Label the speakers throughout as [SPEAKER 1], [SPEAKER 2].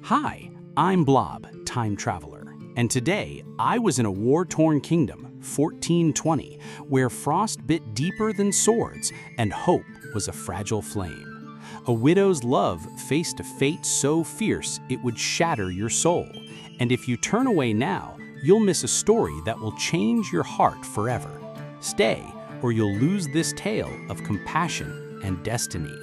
[SPEAKER 1] Hi, I'm Blob, time traveler, and today I was in a war-torn kingdom, 1420, where frost bit deeper than swords and hope was a fragile flame. A widow's love faced a fate so fierce it would shatter your soul, and if you turn away now, you'll miss a story that will change your heart forever. Stay, or you'll lose this tale of compassion and destiny.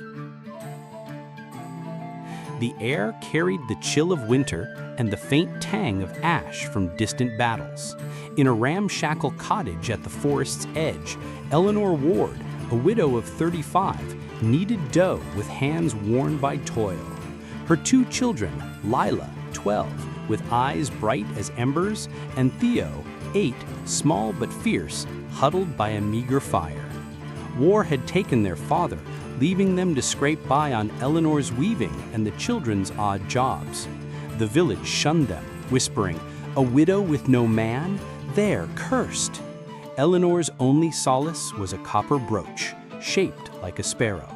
[SPEAKER 1] The air carried the chill of winter and the faint tang of ash from distant battles. In a ramshackle cottage at the forest's edge, Eleanor Ward, a widow of 35, kneaded dough with hands worn by toil. Her two children, Lila, 12, with eyes bright as embers, and Theo, 8, small but fierce, huddled by a meager fire. War had taken their father, leaving them to scrape by on Eleanor's weaving and the children's odd jobs. The village shunned them, whispering, "A widow with no man? They're cursed." Eleanor's only solace was a copper brooch, shaped like a sparrow,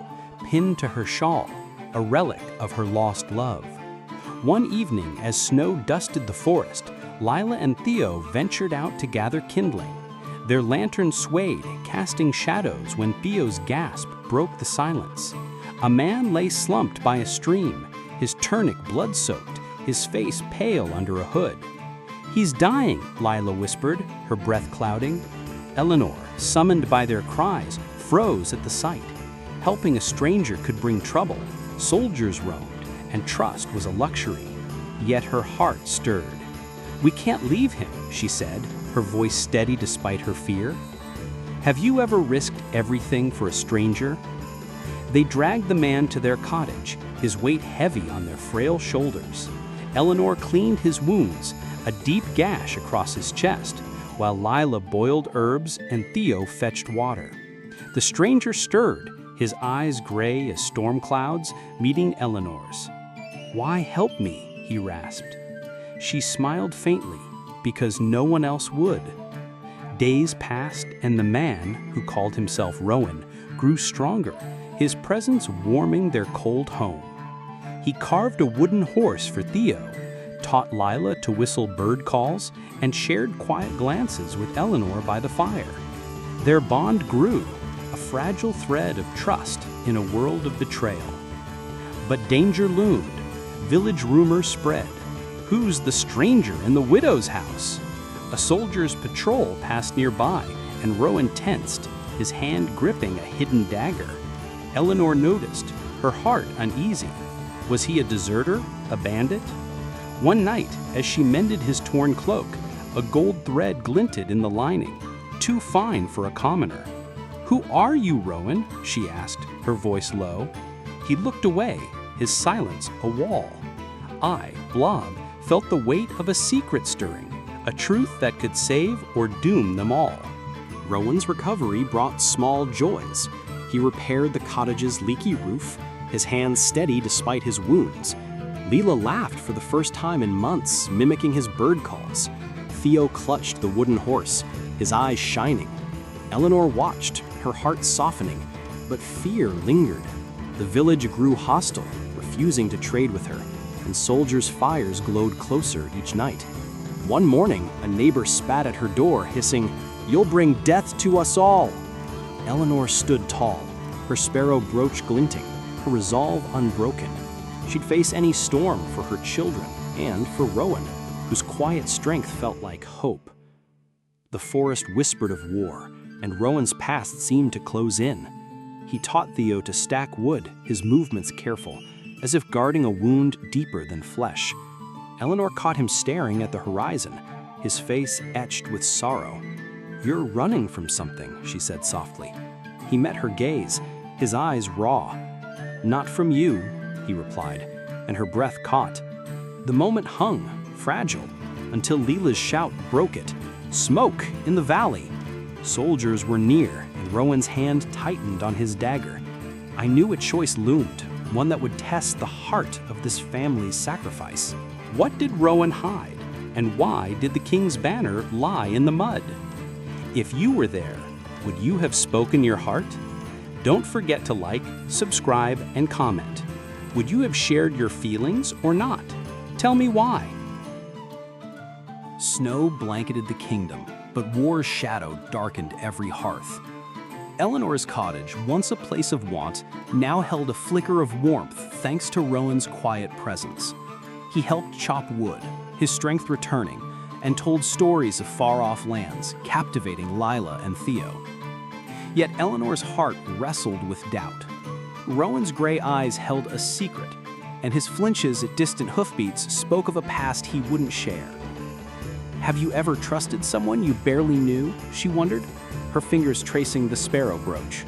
[SPEAKER 1] pinned to her shawl, a relic of her lost love. One evening, as snow dusted the forest, Lila and Theo ventured out to gather kindling. Their lantern swayed, casting shadows when Theo's gasp broke the silence. A man lay slumped by a stream, his tunic blood-soaked, his face pale under a hood. "He's dying," Lila whispered, her breath clouding. Eleanor, summoned by their cries, froze at the sight. Helping a stranger could bring trouble. Soldiers roamed, and trust was a luxury. Yet her heart stirred. "We can't leave him," she said, her voice steady despite her fear. "Have you ever risked everything for a stranger?" They dragged the man to their cottage, his weight heavy on their frail shoulders. Eleanor cleaned his wounds, a deep gash across his chest, while Lila boiled herbs and Theo fetched water. The stranger stirred, his eyes gray as storm clouds, meeting Eleanor's. "Why help me?" he rasped. She smiled faintly, because no one else would. Days passed, and the man, who called himself Rowan, grew stronger, his presence warming their cold home. He carved a wooden horse for Theo, taught Lila to whistle bird calls, and shared quiet glances with Eleanor by the fire. Their bond grew, a fragile thread of trust in a world of betrayal. But danger loomed. Village rumors spread. "Who's the stranger in the widow's house?" A soldier's patrol passed nearby, and Rowan tensed, his hand gripping a hidden dagger. Eleanor noticed, her heart uneasy. Was he a deserter, a bandit? One night, as she mended his torn cloak, a gold thread glinted in the lining, too fine for a commoner. "Who are you, Rowan?" she asked, her voice low. He looked away, his silence a wall. I, Blob, felt the weight of a secret stirring, a truth that could save or doom them all.
[SPEAKER 2] Rowan's recovery brought small joys. He repaired the cottage's leaky roof, his hands steady despite his wounds. Lila laughed for the first time in months, mimicking his bird calls. Theo clutched the wooden horse, his eyes shining. Eleanor watched, her heart softening, but fear lingered. The village grew hostile, refusing to trade with her, and soldiers' fires glowed closer each night. One morning, a neighbor spat at her door, hissing, "You'll bring death to us all." Eleanor stood tall, her sparrow brooch glinting, her resolve unbroken. She'd face any storm for her children and for Rowan, whose quiet strength felt like hope. The forest whispered of war, and Rowan's past seemed to close in. He taught Theo to stack wood, his movements careful, as if guarding a wound deeper than flesh. Eleanor caught him staring at the horizon, his face etched with sorrow. "You're running from something," she said softly. He met her gaze, his eyes raw. "Not from you," he replied, and her breath caught. The moment hung, fragile, until Lila's shout broke it. "Smoke in the valley!" Soldiers were near, and Rowan's hand tightened on his dagger. I knew a choice loomed, one that would test the heart of this family's sacrifice. What did Rowan hide, and why did the king's banner lie in the mud? If you were there, would you have spoken your heart? Don't forget to like, subscribe, and comment. Would you have shared your feelings or not?
[SPEAKER 1] Tell me why." Snow blanketed the kingdom, but war's shadow darkened every hearth. Eleanor's cottage, once a place of want, now held a flicker of warmth thanks to Rowan's quiet presence. He helped chop wood, his strength returning, and told stories of far-off lands, captivating Lila and Theo. Yet Eleanor's heart wrestled with doubt. Rowan's gray eyes held a secret, and his flinches at distant hoofbeats spoke of a past he wouldn't share. "Have you ever trusted someone you barely knew?" she wondered, her fingers tracing the sparrow brooch.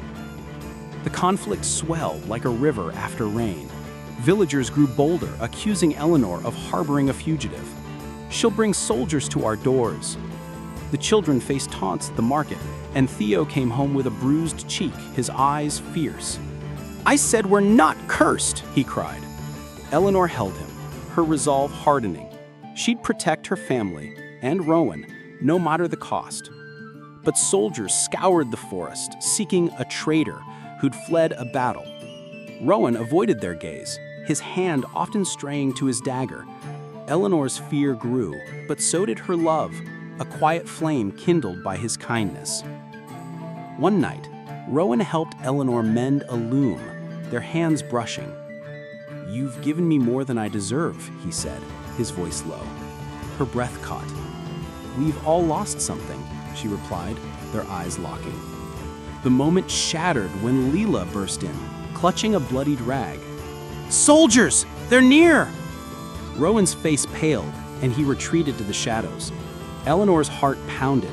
[SPEAKER 1] The conflict swelled like a river after rain. Villagers grew bolder, accusing Eleanor of harboring a fugitive. "She'll bring soldiers to our doors." The children faced taunts at the market, and Theo came home with a bruised cheek, his eyes fierce. "I said we're not cursed," he cried. Eleanor held him, her resolve hardening. She'd protect her family and Rowan, no matter the cost. But soldiers scoured the forest, seeking a traitor who'd fled a battle. Rowan avoided their gaze, his hand often straying to his dagger. Eleanor's fear grew, but so did her love, a quiet flame kindled by his kindness. One night, Rowan helped Eleanor mend a loom, their hands brushing. "You've given me more than I deserve," he said, his voice low. Her breath caught. "We've all lost something," she replied, their eyes locking. The moment shattered when Lila burst in, clutching a bloodied rag. "Soldiers! They're near!" Rowan's face paled, and he retreated to the shadows. Eleanor's heart pounded.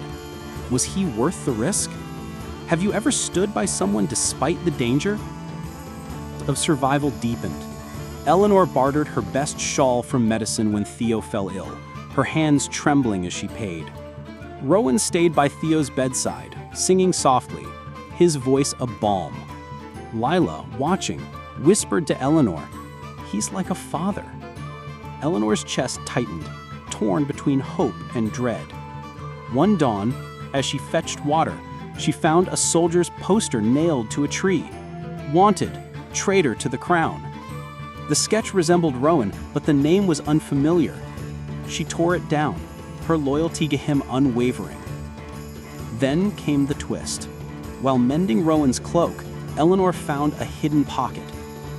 [SPEAKER 1] Was he worth the risk? Have you ever stood by someone despite the danger? Of survival deepened. Eleanor bartered her best shawl from medicine when Theo fell ill, her hands trembling as she paid. Rowan stayed by Theo's bedside, singing softly, his voice a balm. Lila, watching, whispered to Eleanor, "He's like a father." Eleanor's chest tightened, torn between hope and dread. One dawn, as she fetched water, she found a soldier's poster nailed to a tree. "Wanted, traitor to the crown." The sketch resembled Rowan, but the name was unfamiliar. She tore it down, her loyalty to him unwavering. Then came the twist. While mending Rowan's cloak, Eleanor found a hidden pocket.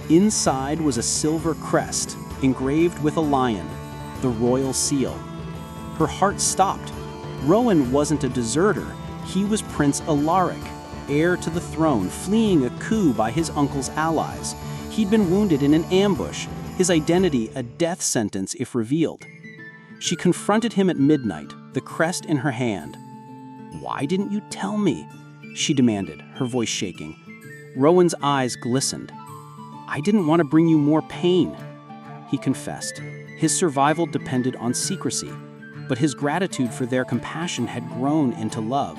[SPEAKER 1] Inside was a silver crest, engraved with a lion, the royal seal. Her heart stopped. Rowan wasn't a deserter. He was Prince Alaric, heir to the throne, fleeing a coup by his uncle's allies. He'd been wounded in an ambush, his identity a death sentence if revealed. She confronted him at midnight, the crest in her hand. "Why didn't you tell me?" she demanded, her voice shaking. Rowan's eyes glistened. "I didn't want to bring you more pain," he confessed. His survival depended on secrecy, but his gratitude for their compassion had grown into love.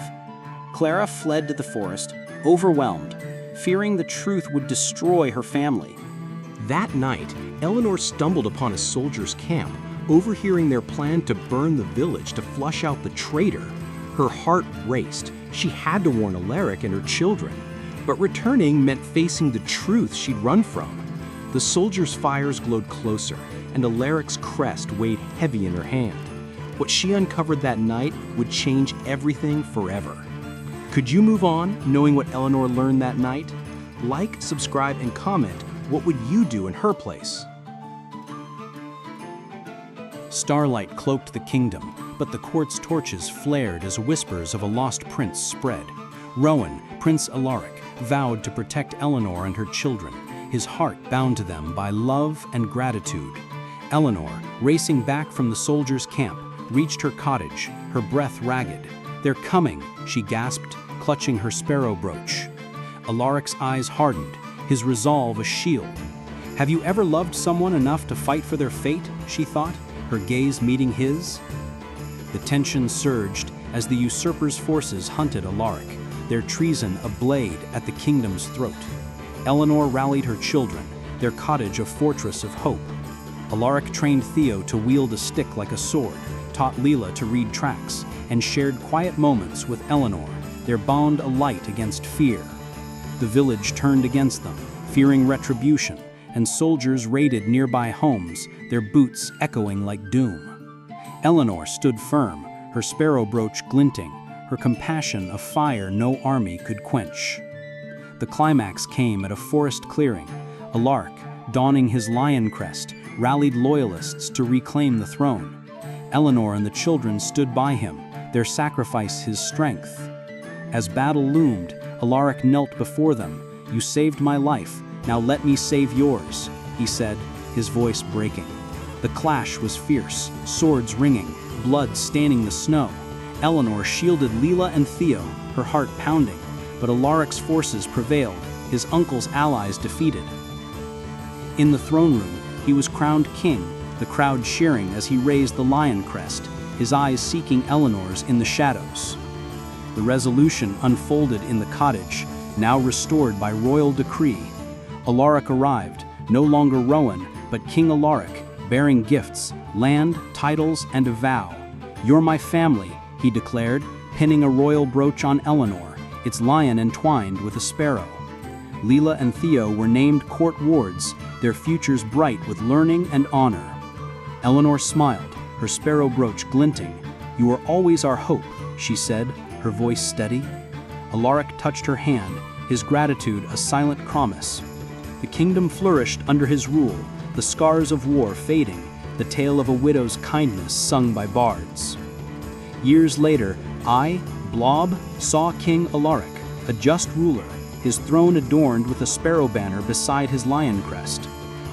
[SPEAKER 1] Clara fled to the forest, overwhelmed, fearing the truth would destroy her family.
[SPEAKER 2] That night, Eleanor stumbled upon a soldier's camp, overhearing their plan to burn the village to flush out the traitor. Her heart raced. She had to warn Alaric and her children. But returning meant facing the truth she'd run from. The soldiers' fires glowed closer, and Alaric's crest weighed heavy in her hand. What she uncovered that night would change everything forever. Could you move on, knowing what Eleanor learned that night? Like, subscribe, and comment. What would you do in her place?
[SPEAKER 1] Starlight cloaked the kingdom, but the court's torches flared as whispers of a lost prince spread. Rowan, Prince Alaric, vowed to protect Eleanor and her children, his heart bound to them by love and gratitude. Eleanor, racing back from the soldiers' camp, reached her cottage, her breath ragged. "They're coming," she gasped, clutching her sparrow brooch. Alaric's eyes hardened, his resolve a shield. "Have you ever loved someone enough to fight for their fate?" she thought, her gaze meeting his. The tension surged as the usurper's forces hunted Alaric, their treason a blade at the kingdom's throat. Eleanor rallied her children, their cottage a fortress of hope. Alaric trained Theo to wield a stick like a sword, taught Lila to read tracks, and shared quiet moments with Eleanor, their bond alight against fear. The village turned against them, fearing retribution, and soldiers raided nearby homes, their boots echoing like doom. Eleanor stood firm, her sparrow brooch glinting, her compassion a fire no army could quench. The climax came at a forest clearing. Alaric, donning his lion crest, rallied loyalists to reclaim the throne. Eleanor and the children stood by him, their sacrifice his strength. As battle loomed, Alaric knelt before them. "You saved my life, now let me save yours," he said, his voice breaking. The clash was fierce, swords ringing, blood staining the snow. Eleanor shielded Leela and Theo, her heart pounding, but Alaric's forces prevailed, his uncle's allies defeated. In the throne room, he was crowned king, the crowd cheering as he raised the lion crest, his eyes seeking Eleanor's in the shadows. The resolution unfolded in the cottage, now restored by royal decree. Alaric arrived, no longer Rowan, but King Alaric, bearing gifts, land, titles, and a vow. "You're my family," he declared, pinning a royal brooch on Eleanor, its lion entwined with a sparrow. Leela and Theo were named court wards, their futures bright with learning and honor. Eleanor smiled, her sparrow brooch glinting. "You are always our hope," she said, her voice steady. Alaric touched her hand, his gratitude a silent promise. The kingdom flourished under his rule, the scars of war fading, the tale of a widow's kindness sung by bards. Years later, I, Blob, saw King Alaric, a just ruler, his throne adorned with a sparrow banner beside his lion crest.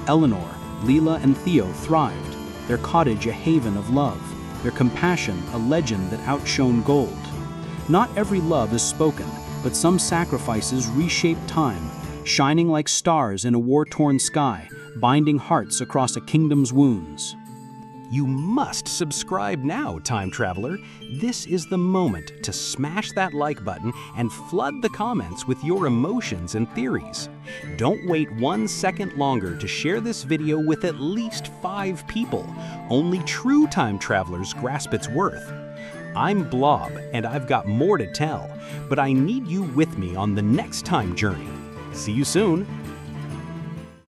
[SPEAKER 1] Eleanor, Leela, and Theo thrived, their cottage a haven of love, their compassion a legend that outshone gold. Not every love is spoken, but some sacrifices reshape time, shining like stars in a war-torn sky, binding hearts across a kingdom's wounds.
[SPEAKER 2] You must subscribe now, time traveler. This is the moment to smash that like button and flood the comments with your emotions and theories. Don't wait 1 second longer to share this video with at least 5 people. Only true time travelers grasp its worth. I'm Blob, and I've got more to tell, but I need you with me on the next time journey. See you soon.